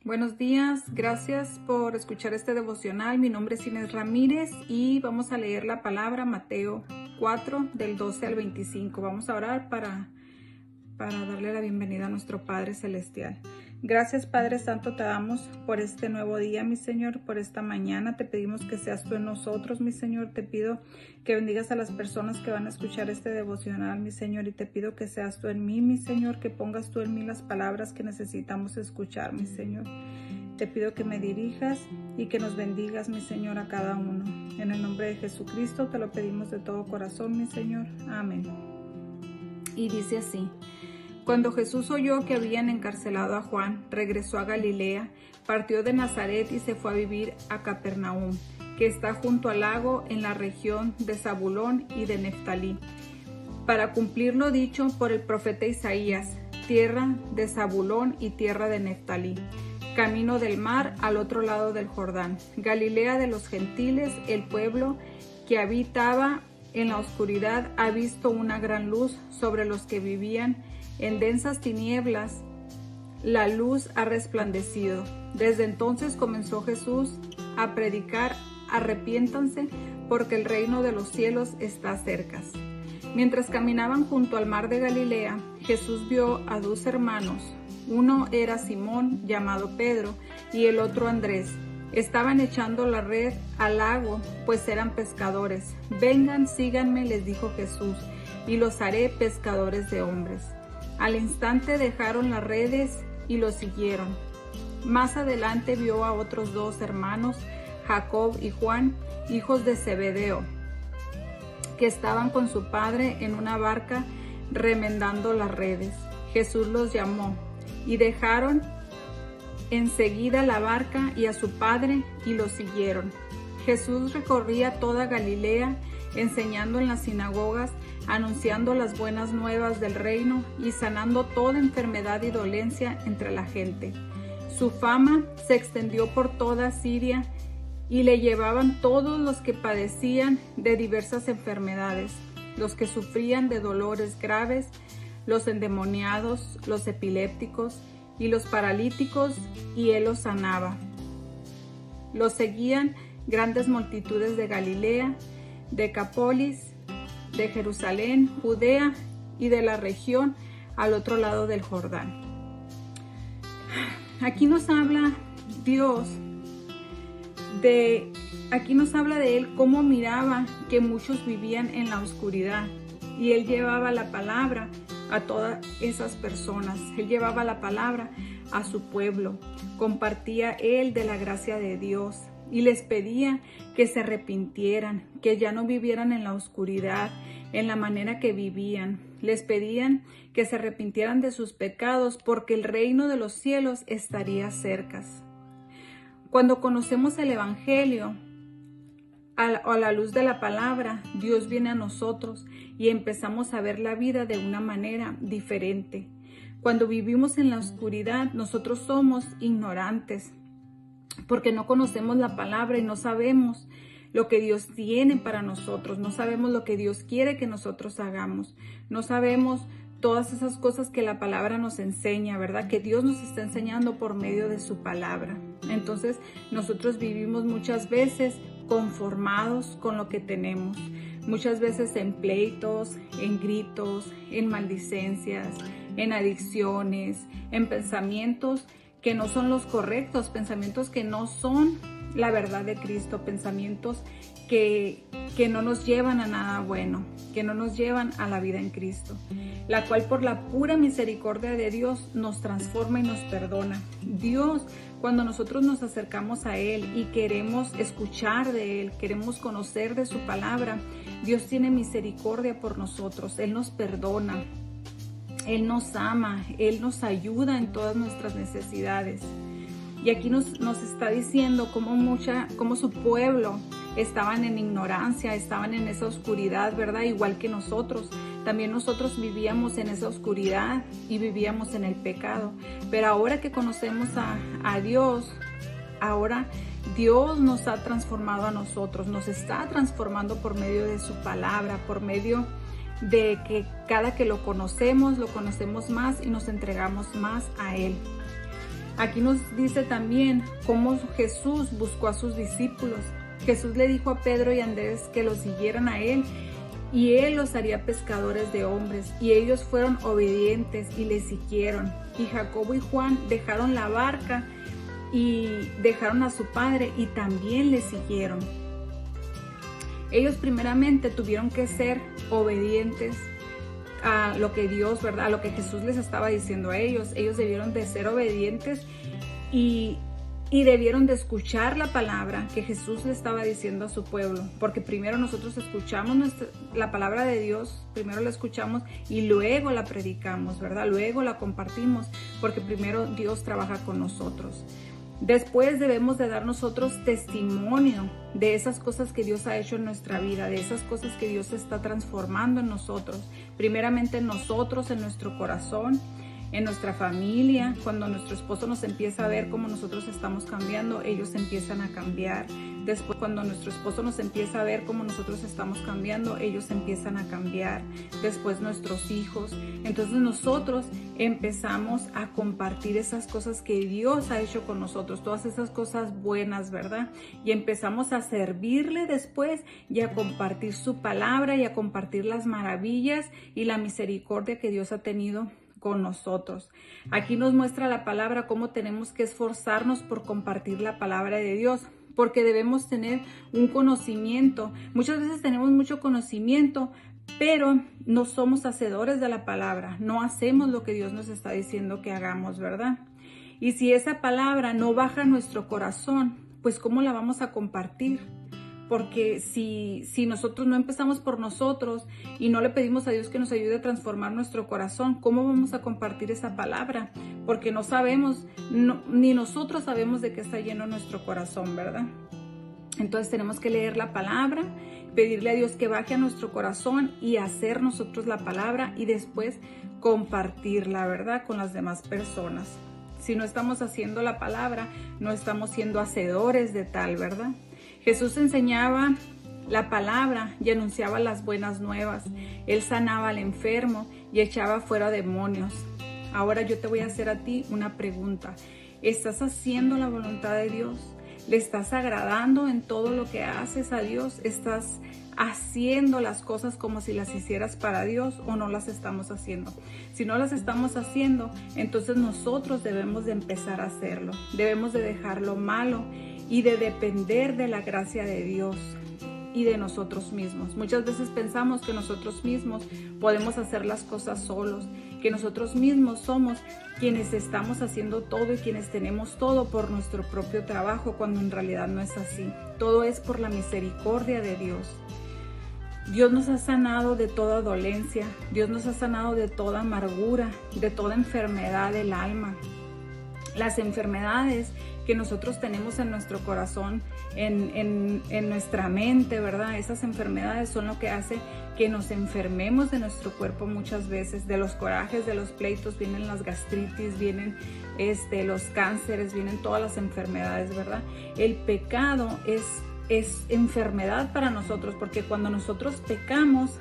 Buenos días, gracias por escuchar este devocional. Mi nombre es Inés Ramírez y vamos a leer la palabra Mateo 4 del 12 al 25. Vamos a orar para darle la bienvenida a nuestro Padre Celestial. Gracias, Padre Santo, te damos por este nuevo día, mi Señor, por esta mañana. Te pedimos que seas tú en nosotros, mi Señor. Te pido que bendigas a las personas que van a escuchar este devocional, mi Señor, y te pido que seas tú en mí, mi Señor, que pongas tú en mí las palabras que necesitamos escuchar, mi Señor. Te pido que me dirijas y que nos bendigas, mi Señor, a cada uno. En el nombre de Jesucristo te lo pedimos de todo corazón, mi Señor. Amén. Y dice así: Cuando Jesús oyó que habían encarcelado a Juan, regresó a Galilea, partió de Nazaret y se fue a vivir a Capernaum, que está junto al lago en la región de Zabulón y de Neftalí, para cumplir lo dicho por el profeta Isaías: tierra de Zabulón y tierra de Neftalí, camino del mar al otro lado del Jordán, Galilea de los gentiles. El pueblo que habitaba en la oscuridad ha visto una gran luz. Sobre los que vivían en densas tinieblas, la luz ha resplandecido. Desde entonces comenzó Jesús a predicar: arrepiéntanse, porque el reino de los cielos está cerca. Mientras caminaban junto al mar de Galilea, Jesús vio a dos hermanos. Uno era Simón, llamado Pedro, y el otro Andrés. Estaban echando la red al lago, pues eran pescadores. Vengan, síganme, les dijo Jesús, y los haré pescadores de hombres. Al instante dejaron las redes y lo siguieron. Más adelante vio a otros dos hermanos, Jacob y Juan, hijos de Zebedeo, que estaban con su padre en una barca remendando las redes. Jesús los llamó y dejaron enseguida la barca y a su padre y lo siguieron. Jesús recorría toda Galilea, enseñando en las sinagogas, anunciando las buenas nuevas del reino y sanando toda enfermedad y dolencia entre la gente. Su fama se extendió por toda Siria y le llevaban todos los que padecían de diversas enfermedades, los que sufrían de dolores graves, los endemoniados, los epilépticos y los paralíticos, y él los sanaba. Los seguían grandes multitudes de Galilea, Decápolis, de Jerusalén, Judea y de la región al otro lado del Jordán. Aquí nos habla Dios aquí nos habla de él, cómo miraba que muchos vivían en la oscuridad, y él llevaba la palabra a todas esas personas. Él llevaba la palabra a su pueblo, compartía él de la gracia de Dios y les pedía que se arrepintieran, que ya no vivieran en la oscuridad, en la manera que vivían. Les pedían que se arrepintieran de sus pecados, porque el reino de los cielos estaría cerca. Cuando conocemos el Evangelio, a la luz de la palabra, Dios viene a nosotros y empezamos a ver la vida de una manera diferente. Cuando vivimos en la oscuridad, nosotros somos ignorantes, porque no conocemos la palabra y no sabemos lo que Dios tiene para nosotros, no sabemos lo que Dios quiere que nosotros hagamos, no sabemos todas esas cosas que la palabra nos enseña, ¿verdad? Que Dios nos está enseñando por medio de su palabra. Entonces, nosotros vivimos muchas veces conformados con lo que tenemos, muchas veces en pleitos, en gritos, en maldicencias, en adicciones, en pensamientos que no son los correctos, pensamientos que no son la verdad de Cristo, pensamientos que no nos llevan a nada bueno, que no nos llevan a la vida en Cristo, la cual por la pura misericordia de Dios nos transforma y nos perdona. Dios, cuando nosotros nos acercamos a Él y queremos escuchar de Él, queremos conocer de su palabra, Dios tiene misericordia por nosotros, Él nos perdona, Él nos ama, Él nos ayuda en todas nuestras necesidades. Y aquí nos está diciendo cómo su pueblo estaban en ignorancia, estaban en esa oscuridad, ¿verdad? Igual que nosotros. También nosotros vivíamos en esa oscuridad y vivíamos en el pecado. Pero ahora que conocemos a Dios, ahora Dios nos ha transformado a nosotros, nos está transformando por medio de su palabra, por medio de que cada que lo conocemos más y nos entregamos más a Él. Aquí nos dice también cómo Jesús buscó a sus discípulos. Jesús le dijo a Pedro y Andrés que los siguieran a él y él los haría pescadores de hombres. Y ellos fueron obedientes y le siguieron. Y Jacobo y Juan dejaron la barca y dejaron a su padre y también le siguieron. Ellos primeramente tuvieron que ser obedientes a lo que Dios, ¿verdad? A lo que Jesús les estaba diciendo a ellos. Ellos debieron de ser obedientes y debieron de escuchar la palabra que Jesús le estaba diciendo a su pueblo, porque primero nosotros escuchamos la palabra de Dios, primero la escuchamos y luego la predicamos, ¿verdad? Luego la compartimos, porque primero Dios trabaja con nosotros. Después debemos de dar nosotros testimonio de esas cosas que Dios ha hecho en nuestra vida, de esas cosas que Dios está transformando en nosotros, primeramente en nosotros, en nuestro corazón, en nuestra familia. Cuando nuestro esposo nos empieza a ver cómo nosotros estamos cambiando, ellos empiezan a cambiar. Después, cuando nuestro esposo nos empieza a ver cómo nosotros estamos cambiando, ellos empiezan a cambiar. Después nuestros hijos. Entonces nosotros empezamos a compartir esas cosas que Dios ha hecho con nosotros, todas esas cosas buenas, ¿verdad? Y empezamos a servirle después y a compartir su palabra y a compartir las maravillas y la misericordia que Dios ha tenido con nosotros. Aquí nos muestra la palabra cómo tenemos que esforzarnos por compartir la palabra de Dios, porque debemos tener un conocimiento. Muchas veces tenemos mucho conocimiento, pero no somos hacedores de la palabra, no hacemos lo que Dios nos está diciendo que hagamos, ¿verdad? Y si esa palabra no baja a nuestro corazón, pues ¿cómo la vamos a compartir? Porque si nosotros no empezamos por nosotros y no le pedimos a Dios que nos ayude a transformar nuestro corazón, ¿cómo vamos a compartir esa palabra? Porque no sabemos, ni nosotros sabemos de qué está lleno nuestro corazón, ¿verdad? Entonces tenemos que leer la palabra, pedirle a Dios que baje a nuestro corazón y hacer nosotros la palabra y después compartirla, ¿verdad? Con las demás personas. Si no estamos haciendo la palabra, no estamos siendo hacedores de tal, ¿verdad? Jesús enseñaba la palabra y anunciaba las buenas nuevas. Él sanaba al enfermo y echaba fuera demonios. Ahora yo te voy a hacer a ti una pregunta. ¿Estás haciendo la voluntad de Dios? ¿Le estás agradando en todo lo que haces a Dios? ¿Estás haciendo las cosas como si las hicieras para Dios o no las estamos haciendo? Si no las estamos haciendo, entonces nosotros debemos de empezar a hacerlo. Debemos de dejar lo malo y de depender de la gracia de Dios y de nosotros mismos. Muchas veces pensamos que nosotros mismos podemos hacer las cosas solos, que nosotros mismos somos quienes estamos haciendo todo y quienes tenemos todo por nuestro propio trabajo, cuando en realidad no es así. Todo es por la misericordia de Dios. Dios nos ha sanado de toda dolencia, Dios nos ha sanado de toda amargura, de toda enfermedad del alma. Las enfermedades que nosotros tenemos en nuestro corazón, en nuestra mente, ¿verdad? Esas enfermedades son lo que hace que nos enfermemos de nuestro cuerpo muchas veces. De los corajes, de los pleitos, vienen las gastritis, vienen los cánceres, vienen todas las enfermedades, ¿verdad? El pecado es enfermedad para nosotros, porque cuando nosotros pecamos,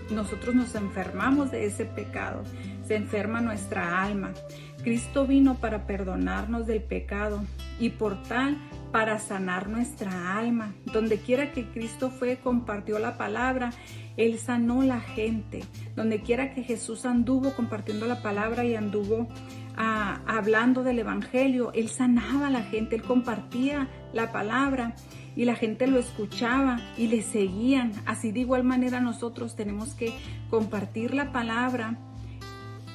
nosotros nos enfermamos de ese pecado, se enferma nuestra alma. Cristo vino para perdonarnos del pecado y por tal para sanar nuestra alma. Donde quiera que Cristo fue, compartió la palabra, Él sanó la gente. Donde quiera que Jesús anduvo compartiendo la palabra y anduvo hablando del evangelio, Él sanaba a la gente, Él compartía la palabra y la gente lo escuchaba y le seguían. Así de igual manera nosotros tenemos que compartir la palabra,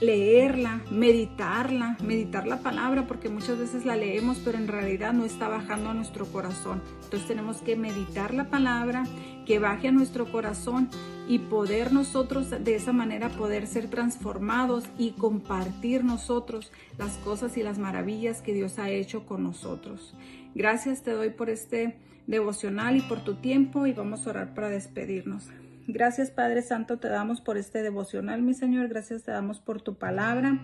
leerla, meditar la palabra, porque muchas veces la leemos pero en realidad no está bajando a nuestro corazón. Entonces tenemos que meditar la palabra, que baje a nuestro corazón y poder nosotros de esa manera poder ser transformados y compartir nosotros las cosas y las maravillas que Dios ha hecho con nosotros. Gracias te doy por este devocional y por tu tiempo, y vamos a orar para despedirnos. Gracias, Padre Santo, te damos por este devocional, mi Señor. Gracias te damos por tu palabra,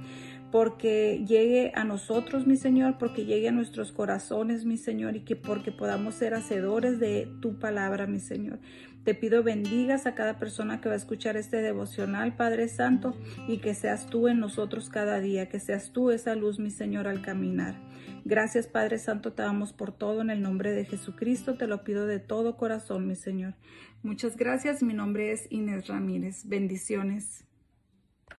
porque llegue a nosotros, mi Señor, porque llegue a nuestros corazones, mi Señor, y que porque podamos ser hacedores de tu palabra, mi Señor. Te pido bendigas a cada persona que va a escuchar este devocional, Padre Santo, y que seas tú en nosotros cada día, que seas tú esa luz, mi Señor, al caminar. Gracias, Padre Santo, te damos por todo en el nombre de Jesucristo. Te lo pido de todo corazón, mi Señor. Muchas gracias. Mi nombre es Inés Ramírez. Bendiciones.